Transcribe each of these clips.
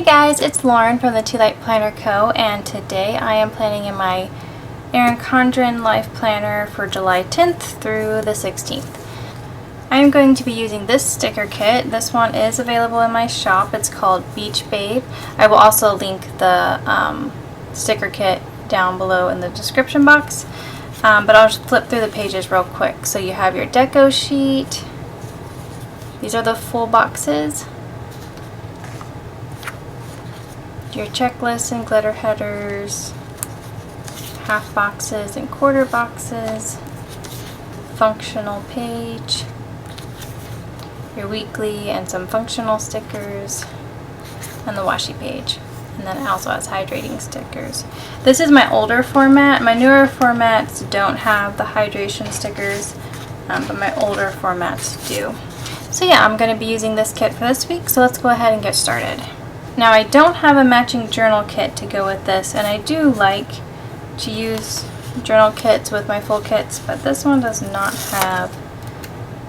Hey guys, it's Lauren from the Tealight Planner Co, and today I am planning in my Erin Condren Life Planner for July 10th through the 16th. I am going to be using this sticker kit. This one is available in my shop. It's called Beach Babe. I will also link the sticker kit down below in the description box, but I'll just flip through the pages real quick. So you have your deco sheet. These are the full boxes. Your checklist and glitter headers, half boxes and quarter boxes, functional page, your weekly and some functional stickers, and the washi page. And then it also has hydrating stickers. This is my older format. My newer formats don't have the hydration stickers, but my older formats do. So yeah, I'm going to be using this kit for this week, so let's go ahead and get started. Now I don't have a matching journal kit to go with this, and I do like to use journal kits with my full kits, but this one does not have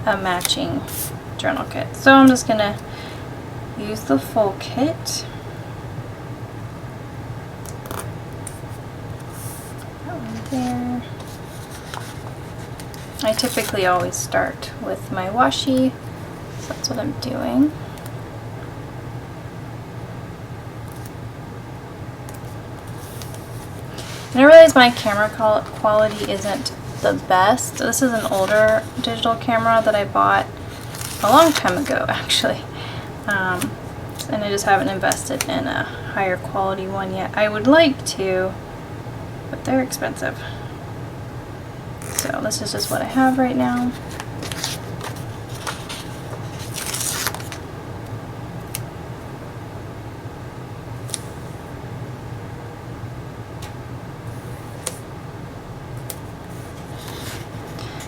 a matching journal kit. So I'm just going to use the full kit. That one there. I typically always start with my washi, so that's what I'm doing. And I realize my camera quality isn't the best. This is an older digital camera that I bought a long time ago, actually. And I just haven't invested in a higher quality one yet. I would like to, but they're expensive. So this is just what I have right now.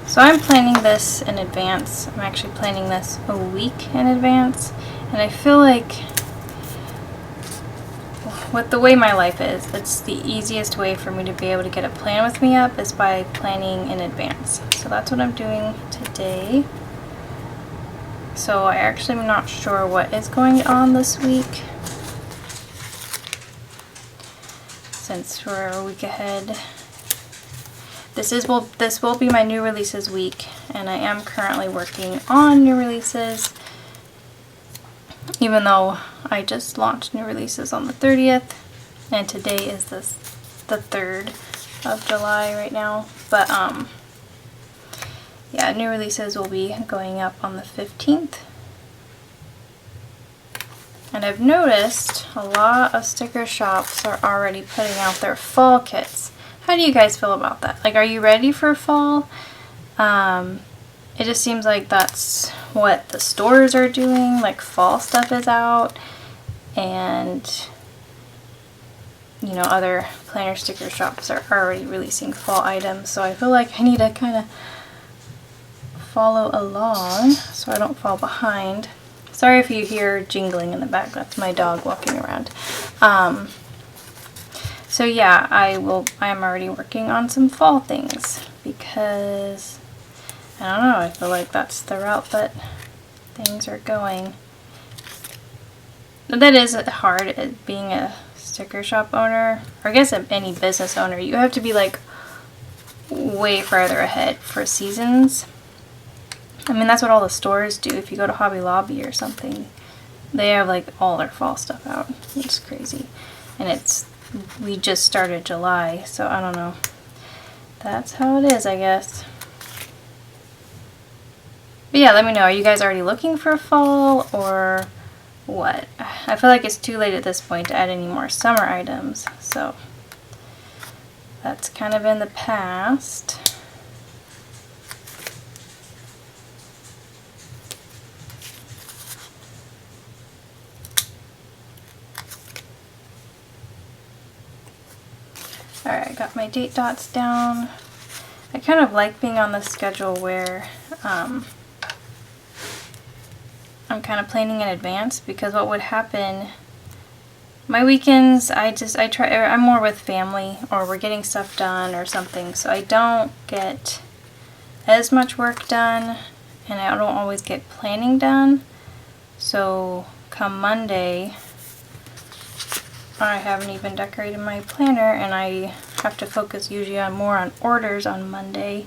So I'm planning this in advance. I'm actually planning this a week in advance, and I feel like with the way my life is, it's the easiest way for me to be able to get a plan with me up is by planning in advance. So that's what I'm doing today. So I actually am not sure what is going on this week, since we're a week ahead. This will be my new releases week, and I am currently working on new releases, even though I just launched new releases on the 30th, and today is the 3rd of July right now. But yeah, new releases will be going up on the 15th. And I've noticed a lot of sticker shops are already putting out their fall kits. How do you guys feel about that? Like, are you ready for fall? It just seems like that's what the stores are doing. Like, fall stuff is out, and you know, other planner sticker shops are already releasing fall items. So I feel like I need to kind of follow along so I don't fall behind. Sorry if you hear jingling in the back. That's my dog walking around. So yeah, I am already working on some fall things because, I don't know, I feel like that's the route that things are going. That is hard, being a sticker shop owner, or I guess any business owner. You have to be like way farther ahead for seasons. I mean, that's what all the stores do. If you go to Hobby Lobby or something, they have like all their fall stuff out. It's crazy. And we just started July, so I don't know. That's how it is, I guess. But yeah, let me know. Are you guys already looking for fall or what? I feel like it's too late at this point to add any more summer items, so that's kind of in the past. Alright, I got my date dots down. I kind of like being on the schedule where I'm kind of planning in advance, because what would happen, my weekends, I'm more with family, or we're getting stuff done or something, so I don't get as much work done, and I don't always get planning done. So come Monday, I haven't even decorated my planner, and I have to focus usually more on orders on Monday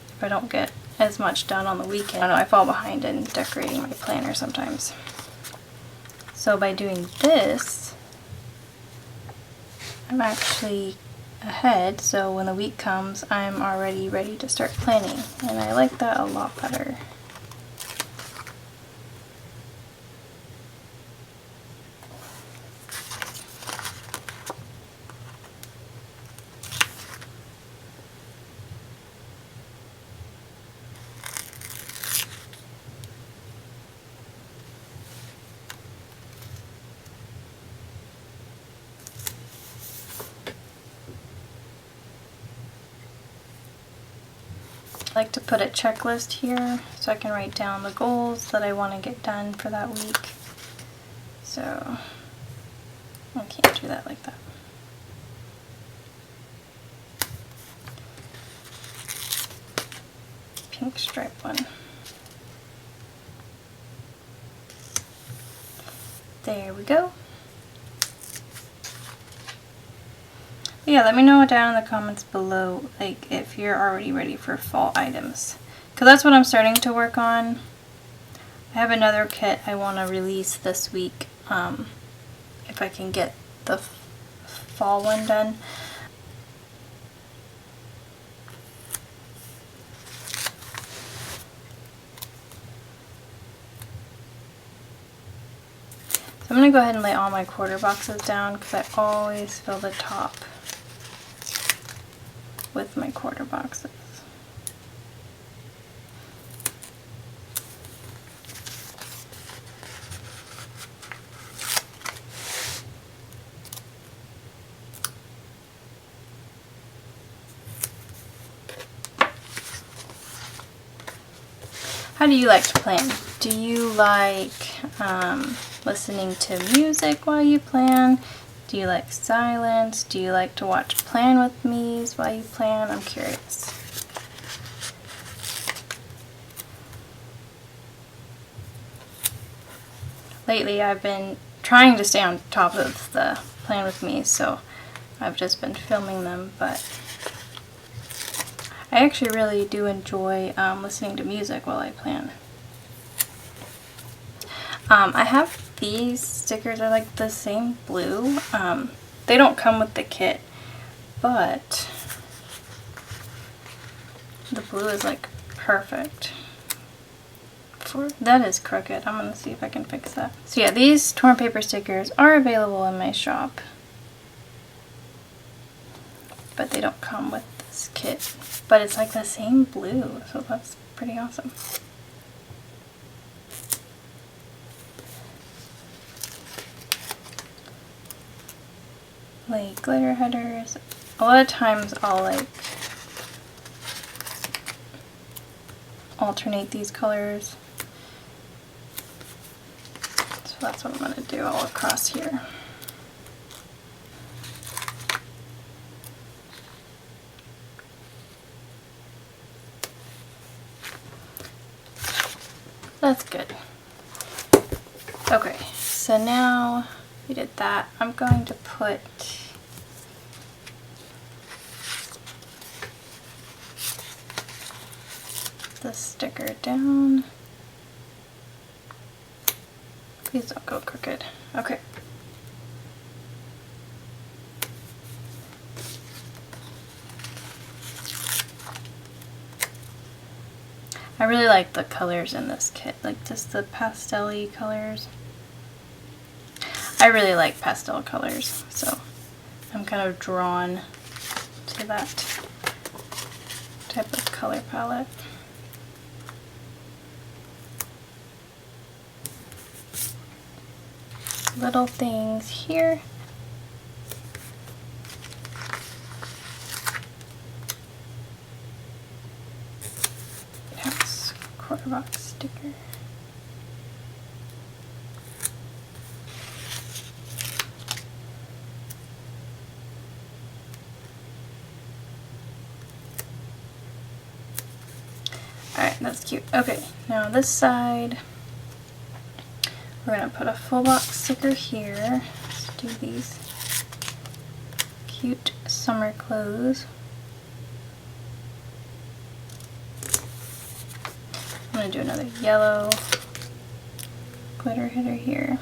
if I don't get as much done on the weekend. I know I fall behind in decorating my planner sometimes. So by doing this, I'm actually ahead, so when the week comes, I'm already ready to start planning, and I like that a lot better. I like to put a checklist here so I can write down the goals that I want to get done for that week. So I can't do that like that. Pink stripe one. There we go. Yeah, let me know down in the comments below, like, if you're already ready for fall items, because that's what I'm starting to work on. I have another kit I want to release this week, if I can get the fall one done. So I'm going to go ahead and lay all my quarter boxes down, because I always fill the top with my quarter boxes. How do you like to plan? Do you like listening to music while you plan? Do you like silence? Do you like to watch Plan With Me's while you plan? I'm curious. Lately I've been trying to stay on top of the Plan With Me, so I've just been filming them, but I actually really do enjoy listening to music while I plan. I have these stickers are like the same blue. They don't come with the kit, but the blue is like perfect. That is crooked. I'm gonna see if I can fix that. So yeah, these torn paper stickers are available in my shop, but they don't come with this kit. But it's like the same blue, so that's pretty awesome. Like glitter headers. A lot of times I'll like alternate these colors. So that's what I'm going to do all across here. That's good. Okay, so now we did that. I'm going to put the sticker down. Please don't go crooked. Okay. I really like the colors in this kit, like just the pastel-y colors. I really like pastel colors, so I'm kind of drawn to that type of color palette. Little things here. That's quarter box sticker. Alright, that's cute. Okay, now this side, we're going to put a full box sticker here. do these cute summer clothes. I'm going to do another yellow glitter header here.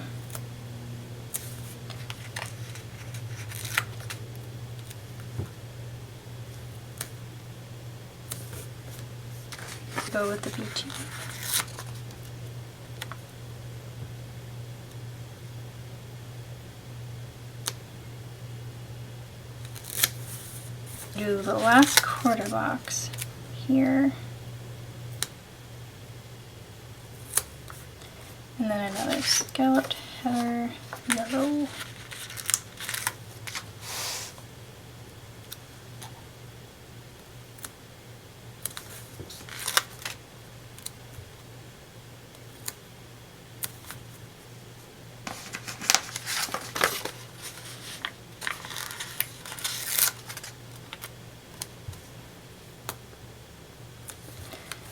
Go with the beachy. Do the last quarter box here. And then another scalloped header, yellow.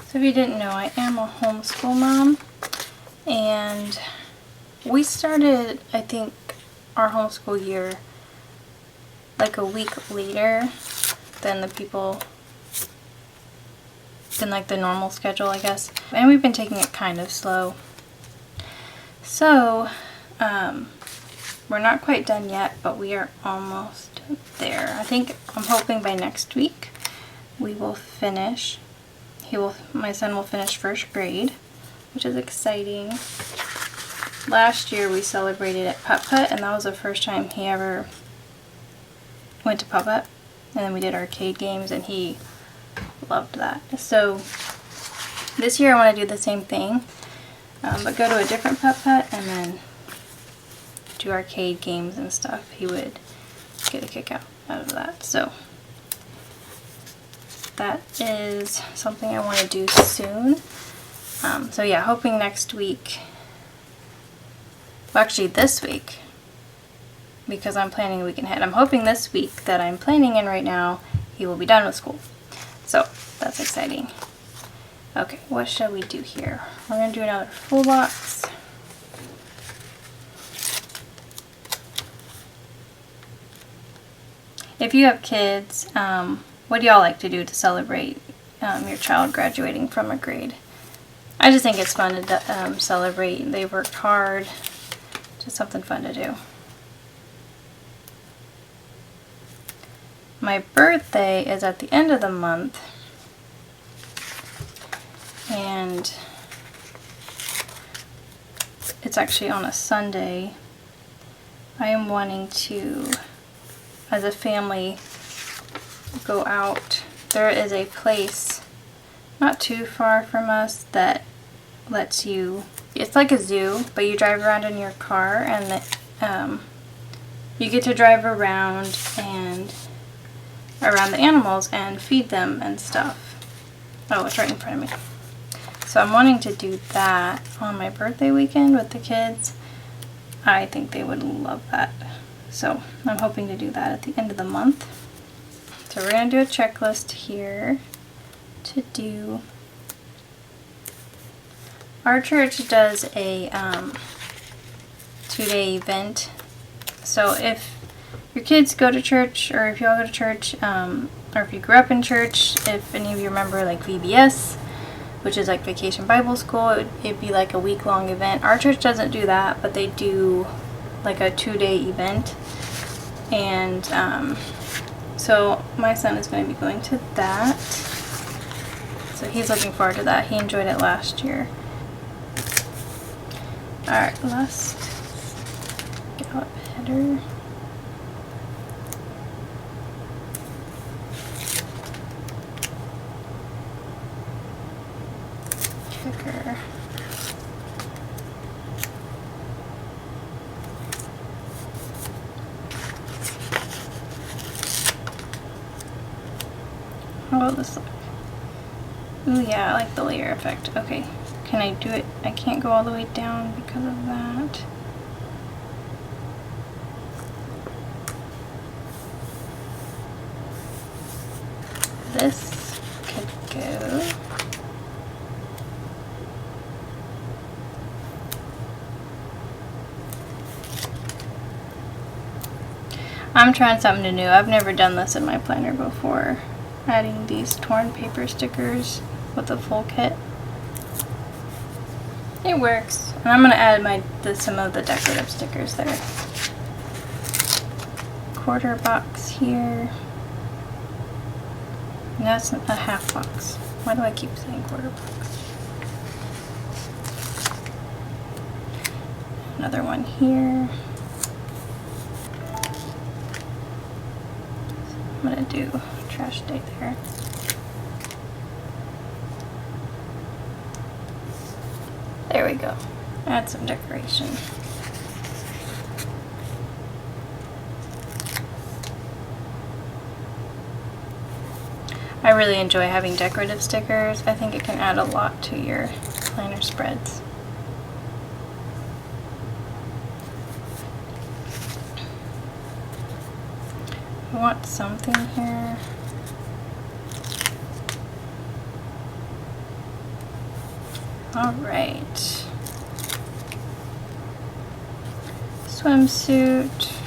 So if you didn't know, I am a homeschool mom, and we started, I think, our homeschool year like a week later than like the normal schedule, I guess. And we've been taking it kind of slow. So, we're not quite done yet, but we are almost there. I'm hoping by next week we will finish. My son will finish first grade, which is exciting. Last year we celebrated at Putt-Putt, and that was the first time he ever went to Putt-Putt. And then we did arcade games, and he loved that. So this year I want to do the same thing, but go to a different Putt-Putt and then do arcade games and stuff. He would get a kick out of that. So that is something I want to do soon. So yeah, hoping next week, well actually this week, because I'm planning a week ahead. I'm hoping this week that I'm planning in right now, he will be done with school. So that's exciting. Okay, what shall we do here? We're going to do another full box. If you have kids, what do y'all like to do to celebrate your child graduating from a grade? I just think it's fun to celebrate. They worked hard. Just something fun to do. My birthday is at the end of the month, and it's actually on a Sunday. I am wanting to, as a family, go out. There is a place not too far from us that lets you, it's like a zoo, but you drive around in your car, and you get to drive around the animals and feed them and stuff. Oh, it's right in front of me. So I'm wanting to do that on my birthday weekend with the kids. I think they would love that. So I'm hoping to do that at the end of the month. So we're going to do a checklist here to do. Our church does a 2-day event. So if your kids go to church, or if y'all go to church, or if you grew up in church, if any of you remember like VBS, which is like Vacation Bible School, it'd be like a week-long event. Our church doesn't do that, but they do like a 2-day event. And so my son is going to be going to that. So he's looking forward to that. He enjoyed it last year. Alright, last scallop header. Kicker. How will this look? Ooh, yeah, I like the layer effect. Okay, can I do it? I can't go all the way down because of that. This could go. I'm trying something new. I've never done this in my planner before. Adding these torn paper stickers with the full kit. It works. And I'm going to add some of the decorative stickers there. Quarter box here. And that's a half box. Why do I keep saying quarter box? Another one here. I'm going to do trash day there. There we go. Add some decoration. I really enjoy having decorative stickers. I think it can add a lot to your planner spreads. I want something here. All right. Swimsuit.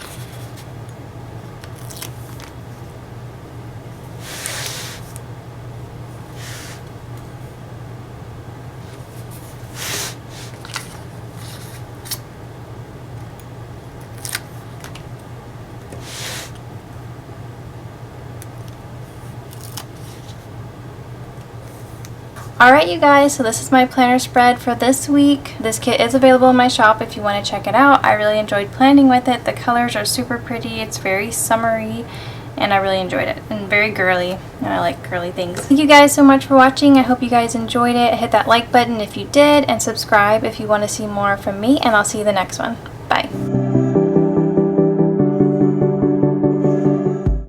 Alright you guys, so this is my planner spread for this week. This kit is available in my shop if you want to check it out. I really enjoyed planning with it. The colors are super pretty. It's very summery and I really enjoyed it. And very girly, and I like girly things. Thank you guys so much for watching. I hope you guys enjoyed it. Hit that like button if you did and subscribe if you want to see more from me, and I'll see you the next one. Bye.